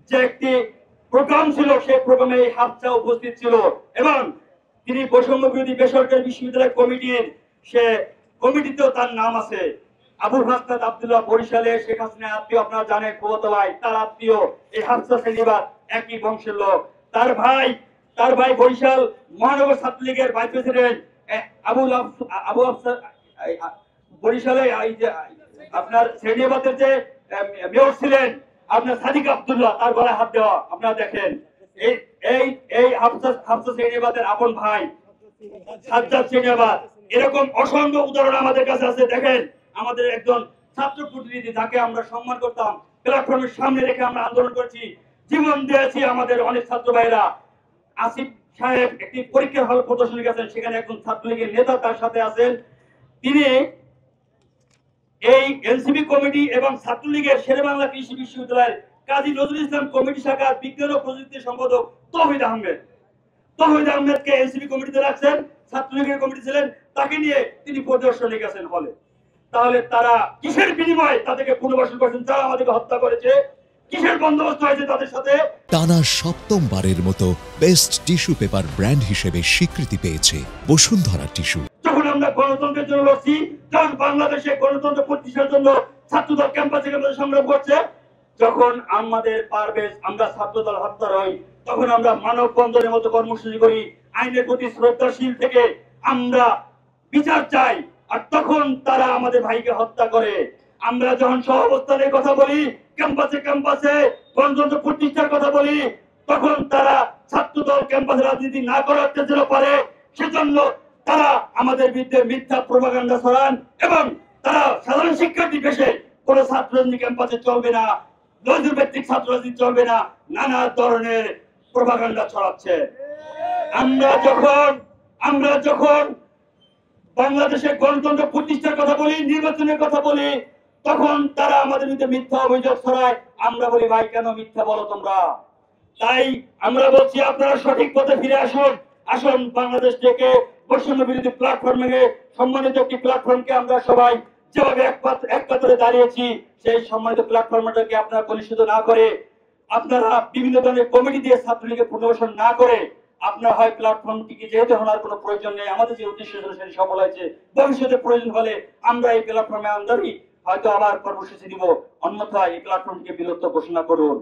যে একটি প্রোগ্রাম ছিল, সেই প্রোগ্রামে এই হাফসা উপস্থিত ছিল এবং তিনি বৈষম্য বিরোধী বেসরকারি বিশ্ববিদ্যালয় কমিটির সে কমিটিতেও তার নাম আছে। আবুল হাসনাত আব্দুল্লাহ বরিশালে শেখ হাসিনার আত্মীয়, আপনারা জানেন, ফুফাতো ভাই, তার আত্মীয় এই হাফসা সেলিবাদ একই বংশের লোক। তার ভাই বরিশাল মহানগর ছাত্রলীগের ভাইস প্রেসিডেন্ট আবু আফসার বরিশালে আপনার সেলিবাদের যে মেয়র ছিলেন আপনার সাদিক আব্দুল্লাহ, তার গলায় হাত দেওয়া আপনারা দেখেন। এই এই এই হাফসা সেলিবাদের আপন ভাই সাজ্জাদ সেলিবাদ। এরকম অসংখ্য উদাহরণ আমাদের কাছে আছে। দেখেন, আমাদের একজন ছাত্র প্রতিনিধি, যাকে আমরা সম্মান করতাম, প্ল্যাটফর্মের সামনে রেখে আমরা আন্দোলন করছি, জীবন দিয়েছি আমাদের অনেক ছাত্র ভাইরা। আসিফ সাহেব একটি পরীক্ষার হল প্রদর্শনী গেছেন, সেখানে একজন ছাত্রলীগের নেতা তার সাথে আছেন। তিনি এই এনসিপি কমিটি এবং ছাত্রলীগের শেরেবাংলা কৃষি বিশ্ববিদ্যালয়ের কাজী নজরুল ইসলাম কমিটি শাখার বিজ্ঞান ও প্রযুক্তি সম্পাদক তৌহিদ আহমেদকে এনসিপি কমিটিতে রাখছেন, ছাত্রলীগের কমিটি ছিলেন, তাকে নিয়ে তিনি প্রদর্শনী গেছেন হলে। তাহলে তারা কিসের বিনিময়ে তাদেরকে পুনর্বাসন করেছেন? যারা আমাদেরকে হত্যা করেছে, কিসের বন্দোবস্ত হয়েছে তাদের সাথে? টানা সপ্তমবারের মতো বেস্ট টিস্যু পেপার ব্র্যান্ড হিসেবে স্বীকৃতি পেয়েছে বসুন্ধরা টিস্যু। যখন আমরা গণতন্ত্রের জন্য লড়ছি, যখন বাংলাদেশে গণতন্ত্র প্রতিষ্ঠার জন্য ছাত্রদল ক্যাম্পাসে সংগ্রাম করছে, যখন আমাদের পারবেজ আমরা ছাত্রদল হত্যা হই, তখন আমরা মানববন্ধনের মতো কর্মসূচি করি, আইনের প্রতি শ্রদ্ধাশীল থেকে আমরা বিচার চাই। আর তখন তারা আমাদের ভাইকে হত্যা করে। আমরা যখন সহাবস্থানের কথা বলি, ক্যাম্পাসে গণতন্ত্র প্রতিষ্ঠার কথা বলি, তখন তারা ছাত্রদল ক্যাম্পাসে রাজনীতি না করার চেষ্টা পারে, সেজন্য তারা আমাদের বিরুদ্ধে মিথ্যা প্রোপাগান্ডা ছড়ান এবং তারা সাধারণ শিক্ষার্থী পেশে কোন ছাত্র রাজনীতি ক্যাম্পাসে চলবে না, নজরুল ভিত্তিক ছাত্র রাজনীতি চলবে না, নানা ধরনের প্রোপাগান্ডা ছড়াচ্ছে। আমরা যখন বাংলাদেশের গণতন্ত্র প্রতিষ্ঠার কথা বলি, নির্বাচনের কথা বলি, তখন তারা আমাদের বিরুদ্ধে মিথ্যা অভিযোগ ছড়ায়। আমরা বলি, ভাই কেন মিথ্যা বলো তোমরা? তাই আমরা বলছি, আপনারা সঠিক পথে ফিরে আসুন। বাংলাদেশ থেকে বৈষম্য বিরোধী প্ল্যাটফর্মে সম্মানিত একটি প্ল্যাটফর্মকে আমরা সবাই যেভাবে এক কাতারে দাঁড়িয়েছি, সেই সম্মানিত প্ল্যাটফর্মটাকে আপনারা কলুষিত না করে, আপনারা বিভিন্ন ধরনের কমিটি দিয়ে ছাত্রলীগের পুনর্বাসন না করে, আপনার হয় প্ল্যাটফর্মটিকে যেহেতু হওয়ার কোনো প্রয়োজন নেই, আমাদের যে উদ্দেশ্য ছিল সেটি সফল হয়েছে। ভবিষ্যতে প্রয়োজন হলে আমরা এই প্ল্যাটফর্মে আমদানি হয়তো আবার কর্মসূচি দিব, অন্যথায় এই প্ল্যাটফর্মটিকে বিলুপ্ত ঘোষণা করুন।